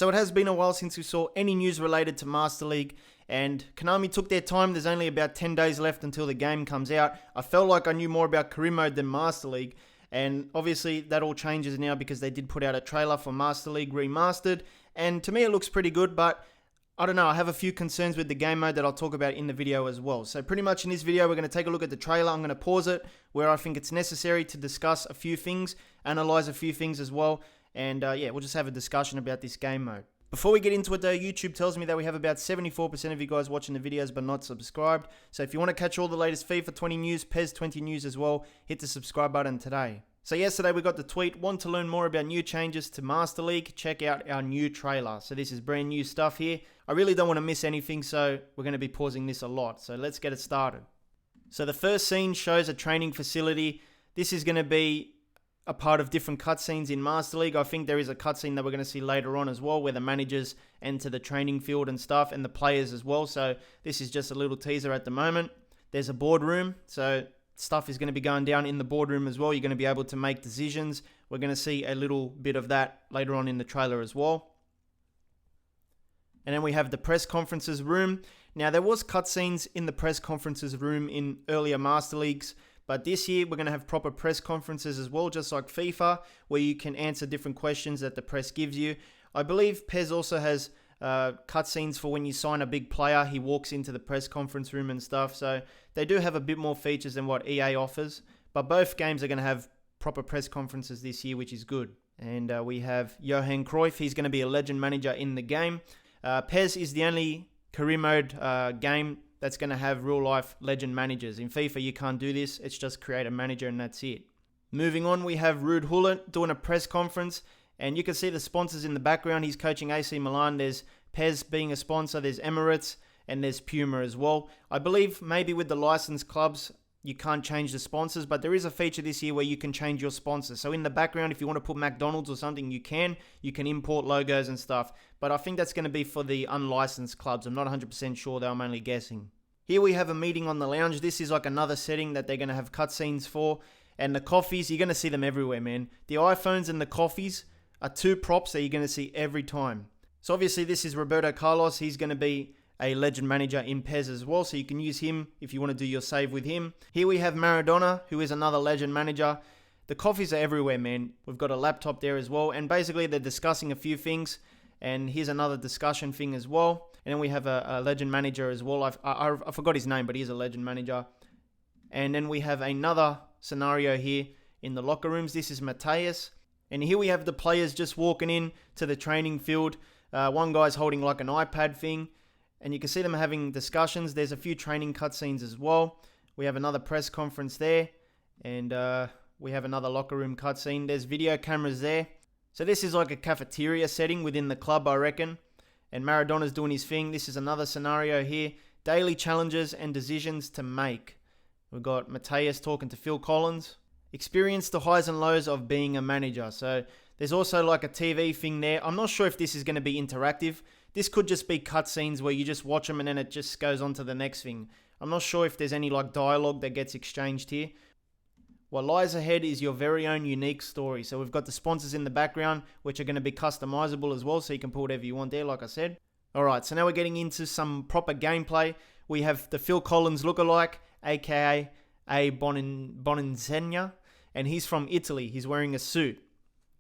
So it has been a while since we saw any news related to Master League, and Konami took their time. There's only about 10 days left until the game comes out. I felt like I knew more about Career Mode than Master League, and obviously that all changes now because they did put out a trailer for Master League Remastered, and to me it looks pretty good, but I don't know, I have a few concerns with the game mode that I'll talk about in the video as well. So pretty much in this video, we're going to take a look at the trailer. I'm going to pause it where I think it's necessary to discuss a few things, analyze a few things as well. And yeah, we'll just have a discussion about this game mode. Before we get into it though, YouTube tells me that we have about 74% of you guys watching the videos but not subscribed. So if you want to catch all the latest FIFA 20 news, PES 20 news as well, hit the subscribe button today. So yesterday we got the tweet, want to learn more about new changes to Master League? Check out our new trailer. So this is brand new stuff here. I really don't want to miss anything, so we're going to be pausing this a lot. So let's get it started. So the first scene shows a training facility. This is going to be a part of different cutscenes in Master League. I think there is a cutscene that we're going to see later on as well, where the managers enter the training field and stuff, and the players as well. So this is just a little teaser at the moment. There's a boardroom, so stuff is going to be going down in the boardroom as well. You're going to be able to make decisions. We're going to see a little bit of that later on in the trailer as well. And then we have the press conferences room. Now, there was cutscenes in the press conferences room in earlier Master Leagues, but this year we're going to have proper press conferences as well, just like FIFA, where you can answer different questions that the press gives you. I believe PES also has cutscenes for when you sign a big player. He walks into the press conference room and stuff. So they do have a bit more features than what EA offers, but both games are going to have proper press conferences this year, which is good. And we have Johan Cruyff. He's going to be a legend manager in the game. PES is the only career mode game that's going to have real life legend managers. In FIFA, you can't do this. It's just create a manager and that's it. Moving on, we have Ruud Gullit doing a press conference, and you can see the sponsors in the background. He's coaching AC Milan. There's PES being a sponsor. There's Emirates, and there's Puma as well. I believe maybe with the licensed clubs, you can't change the sponsors, but there is a feature this year where you can change your sponsors. So in the background, if you want to put McDonald's or something, you can import logos and stuff. But I think that's going to be for the unlicensed clubs. I'm not 100% sure though, I'm only guessing. Here we have a meeting on the lounge. This is like another setting that they're going to have cutscenes for. And the coffees, you're going to see them everywhere, man. The iPhones and the coffees are two props that you're going to see every time. So obviously this is Roberto Carlos. He's going to be a legend manager in PES as well, so you can use him if you want to do your save with him. Here we have Maradona, who is another legend manager. The coffees are everywhere, man. We've got a laptop there as well, and basically they're discussing a few things, and here's another discussion thing as well. And then we have a legend manager as well. I forgot his name, but he's a legend manager. And then we have another scenario here in the locker rooms. This is Mateus, and here we have the players just walking in to the training field. One guy's holding like an iPad thing, and you can see them having discussions. There's a few training cutscenes as well. We have another press conference there, and we have another locker room cutscene. There's video cameras there. So this is like a cafeteria setting within the club, I reckon. And Maradona's doing his thing. This is another scenario here. Daily challenges and decisions to make. We've got Mateus talking to Phil Collins. Experience the highs and lows of being a manager. So there's also like a TV thing there. I'm not sure if this is going to be interactive. This could just be cutscenes where you just watch them and then it just goes on to the next thing. I'm not sure if there's any like dialogue that gets exchanged here. What lies ahead is your very own unique story. So we've got the sponsors in the background, which are going to be customizable as well, so you can put whatever you want there, like I said. Alright, so now we're getting into some proper gameplay. We have the Phil Collins lookalike, aka A Boninsegna, and he's from Italy. He's wearing a suit.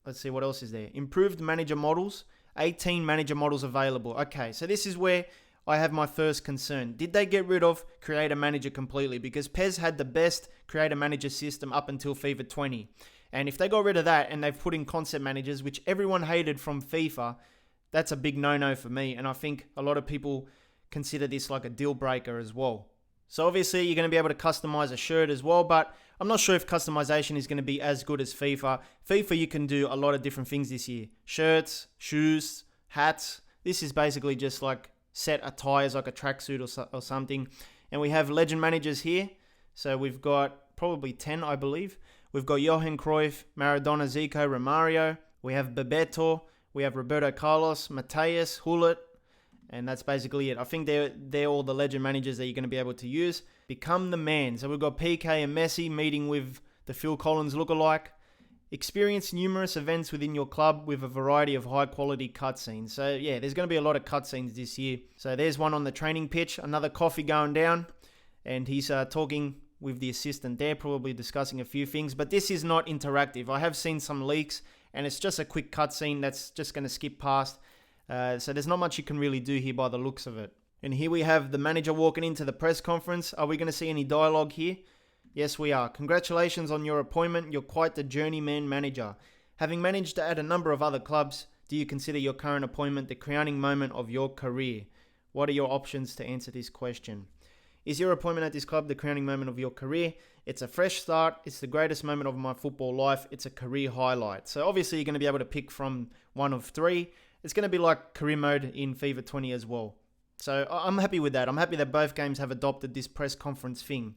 Let's see, what else is there? Improved manager models. 18 manager models available. Okay, so this is where I have my first concern. Did they get rid of Creator Manager completely? Because PES had the best Creator Manager system up until FIFA 20. And if they got rid of that and they've put in concept managers, which everyone hated from FIFA, that's a big no-no for me. And I think a lot of people consider this like a deal breaker as well. So obviously you're going to be able to customize a shirt as well, but I'm not sure if customization is going to be as good as FIFA. FIFA, you can do a lot of different things this year. Shirts, shoes, hats. This is basically just like set attires like a tracksuit or something. And we have legend managers here. So we've got probably 10, I believe. We've got Johan Cruyff, Maradona, Zico, Romario. We have Bebeto. We have Roberto Carlos, Mateus, Gullit. And that's basically it. I think they're all the legend managers that you're going to be able to use. Become the man. So we've got PK and Messi meeting with the Phil Collins lookalike. Experience numerous events within your club with a variety of high quality cutscenes. So yeah, there's going to be a lot of cutscenes this year. So there's one on the training pitch, another coffee going down, and he's talking with the assistant there, probably discussing a few things. But this is not interactive. I have seen some leaks, and it's just a quick cutscene that's just going to skip past. So there's not much you can really do here by the looks of it. And here we have the manager walking into the press conference. Are we going to see any dialogue here? Yes, we are. Congratulations on your appointment. You're quite the journeyman manager. Having managed at a number of other clubs, do you consider your current appointment the crowning moment of your career? What are your options to answer this question? Is your appointment at this club the crowning moment of your career? It's a fresh start. It's the greatest moment of my football life. It's a career highlight. So obviously you're going to be able to pick from one of three. It's going to be like career mode in FIFA 20 as well. So I'm happy with that. I'm happy that both games have adopted this press conference thing.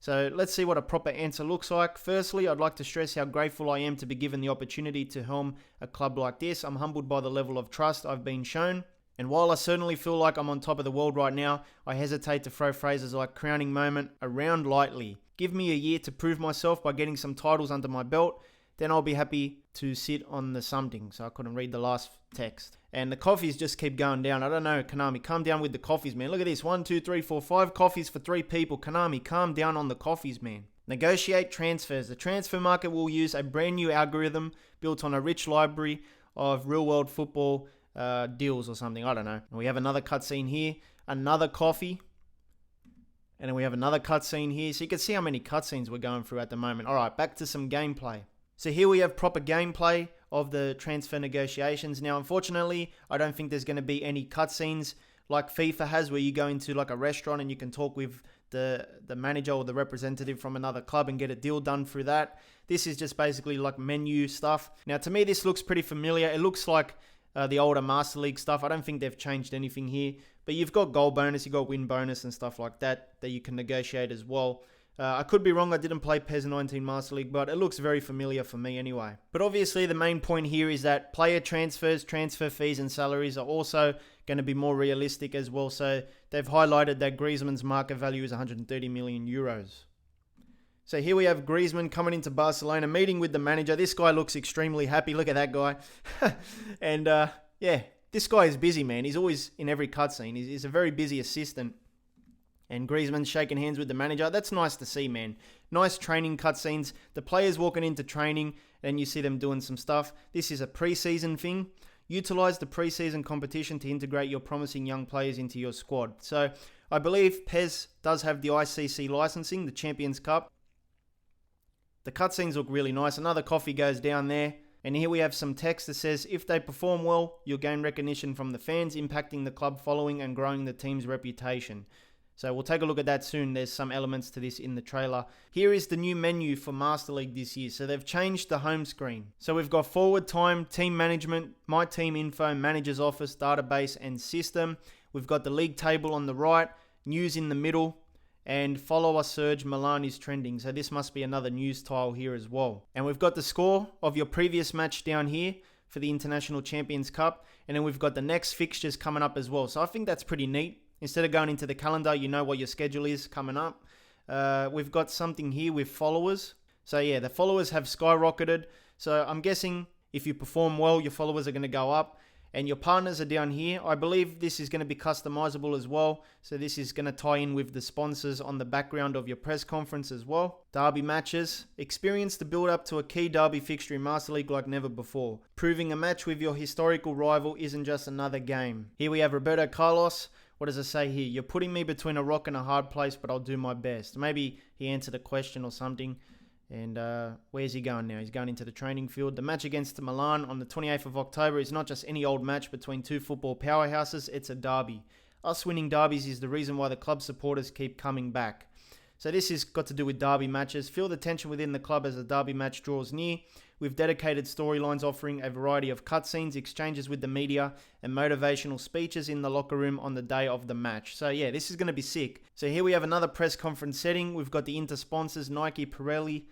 So let's see what a proper answer looks like. Firstly, I'd like to stress how grateful I am to be given the opportunity to helm a club like this. I'm humbled by the level of trust I've been shown. And while I certainly feel like I'm on top of the world right now, I hesitate to throw phrases like crowning moment around lightly. Give me a year to prove myself by getting some titles under my belt. Then I'll be happy to sit on the something. So I couldn't read the last text. And the coffees just keep going down. I don't know, Konami, calm down with the coffees, man. Look at this. 1, 2, 3, 4, 5 coffees for 3 people. Konami, calm down on the coffees, man. Negotiate transfers. The transfer market will use a brand new algorithm built on a rich library of real-world football deals or something. I don't know. And we have another cutscene here. Another coffee. And then we have another cutscene here. So you can see how many cutscenes we're going through at the moment. All right, back to some gameplay. So here we have proper gameplay of the transfer negotiations. Now, unfortunately, I don't think there's going to be any cutscenes like FIFA has, where you go into like a restaurant and you can talk with the manager or the representative from another club and get a deal done through that. This is just basically like menu stuff. Now, to me, this looks pretty familiar. It looks like the older Master League stuff. I don't think they've changed anything here. But you've got goal bonus, you've got win bonus and stuff like that you can negotiate as well. I could be wrong, I didn't play PES 19 Master League, but it looks very familiar for me anyway. But obviously the main point here is that player transfers, transfer fees and salaries are also going to be more realistic as well. So they've highlighted that Griezmann's market value is 130 million euros. So here we have Griezmann coming into Barcelona, meeting with the manager. This guy looks extremely happy. Look at that guy. And yeah, this guy is busy, man. He's always in every cutscene. He's a very busy assistant. And Griezmann's shaking hands with the manager. That's nice to see, man. Nice training cutscenes. The players walking into training, and you see them doing some stuff. This is a preseason thing. Utilize the preseason competition to integrate your promising young players into your squad. So I believe PES does have the ICC licensing, the Champions Cup. The cutscenes look really nice. Another coffee goes down there. And here we have some text that says, if they perform well, you'll gain recognition from the fans, impacting the club following and growing the team's reputation. So we'll take a look at that soon. There's some elements to this in the trailer. Here is the new menu for Master League this year. So they've changed the home screen. So we've got forward time, team management, my team info, manager's office, database and system. We've got the league table on the right, news in the middle, and follower surge Milan is trending. So this must be another news tile here as well. And we've got the score of your previous match down here for the International Champions Cup. And then we've got the next fixtures coming up as well. So I think that's pretty neat. Instead of going into the calendar, you know what your schedule is coming up. We've got something here with followers. So yeah, the followers have skyrocketed. So I'm guessing if you perform well, your followers are going to go up. And your partners are down here. I believe this is going to be customizable as well. So this is going to tie in with the sponsors on the background of your press conference as well. Derby matches. Experience the build up to a key derby fixture in Master League like never before. Proving a match with your historical rival isn't just another game. Here we have Roberto Carlos. What does it say here? You're putting me between a rock and a hard place, but I'll do my best. Maybe he answered a question or something. And where's he going now? He's going into the training field. The match against Milan on the 28th of October is not just any old match between two football powerhouses. It's a derby. Us winning derbies is the reason why the club supporters keep coming back. So this has got to do with derby matches. Feel the tension within the club as the derby match draws near, with dedicated storylines offering a variety of cutscenes, exchanges with the media, and motivational speeches in the locker room on the day of the match. So yeah, this is going to be sick. So here we have another press conference setting. We've got the Inter sponsors, Nike, Pirelli,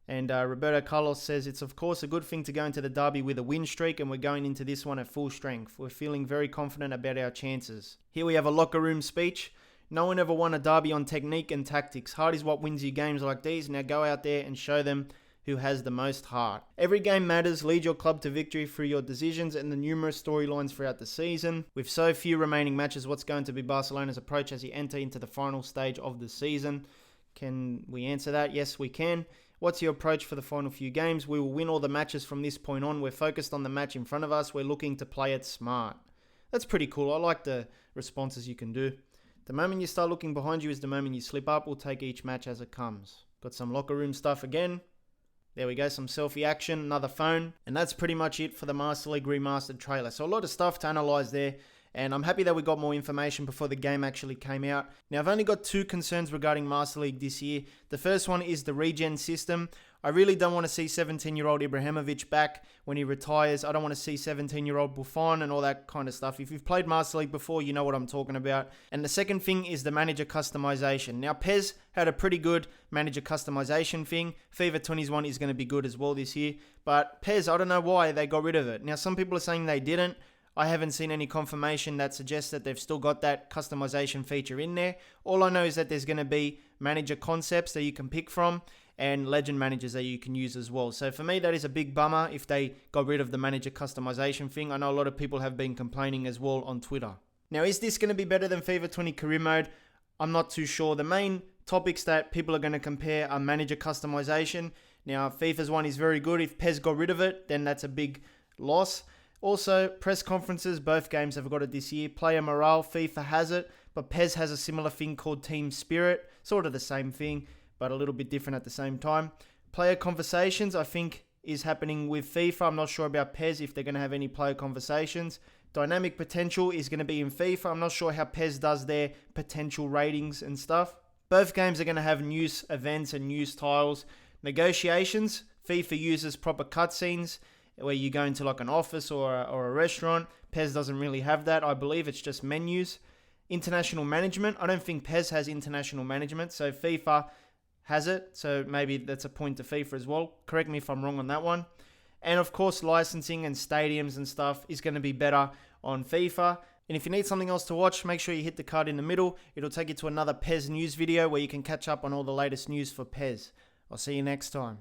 and Roberto Carlos says, it's of course a good thing to go into the derby with a win streak, and we're going into this one at full strength. We're feeling very confident about our chances. Here we have a locker room speech. No one ever won a derby on technique and tactics. Heart is what wins you games like these. Now go out there and show them who has the most heart. Every game matters. Lead your club to victory through your decisions and the numerous storylines throughout the season. With so few remaining matches, what's going to be Barcelona's approach as you enter into the final stage of the season? Can we answer that? Yes, we can. What's your approach for the final few games? We will win all the matches from this point on. We're focused on the match in front of us. We're looking to play it smart. That's pretty cool. I like the responses you can do. The moment you start looking behind you is the moment you slip up. We'll take each match as it comes. Got some locker room stuff again. There we go, some selfie action, another phone. And that's pretty much it for the Master League Remastered trailer. So a lot of stuff to analyze there. And I'm happy that we got more information before the game actually came out. Now, I've only got two concerns regarding Master League this year. The first one is the regen system. I really don't want to see 17-year-old Ibrahimovic back when he retires. I don't want to see 17-year-old Buffon and all that kind of stuff. If you've played Master League before, you know what I'm talking about. And the second thing is the manager customization. Now, PES had a pretty good manager customization thing. FIFA 21 is going to be good as well this year. But PES, I don't know why they got rid of it. Now, some people are saying they didn't. I haven't seen any confirmation that suggests that they've still got that customization feature in there. All I know is that there's going to be manager concepts that you can pick from and legend managers that you can use as well. So for me, that is a big bummer if they got rid of the manager customization thing. I know a lot of people have been complaining as well on Twitter. Now, is this going to be better than FIFA 20 Career Mode? I'm not too sure. The main topics that people are going to compare are manager customization. Now, FIFA's one is very good. If PES got rid of it, then that's a big loss. Also, press conferences, both games have got it this year. Player morale, FIFA has it, but PES has a similar thing called Team Spirit. Sort of the same thing, but a little bit different at the same time. Player conversations, I think, is happening with FIFA. I'm not sure about PES if they're going to have any player conversations. Dynamic potential is going to be in FIFA. I'm not sure how PES does their potential ratings and stuff. Both games are going to have news events and news tiles. Negotiations, FIFA uses proper cutscenes where you go into like an office or a restaurant. PES doesn't really have that. I believe it's just menus. International management. I don't think PES has international management, so FIFA has it. So maybe that's a point to FIFA as well. Correct me if I'm wrong on that one. And of course, licensing and stadiums and stuff is going to be better on FIFA. And if you need something else to watch, make sure you hit the card in the middle. It'll take you to another PES news video where you can catch up on all the latest news for PES. I'll see you next time.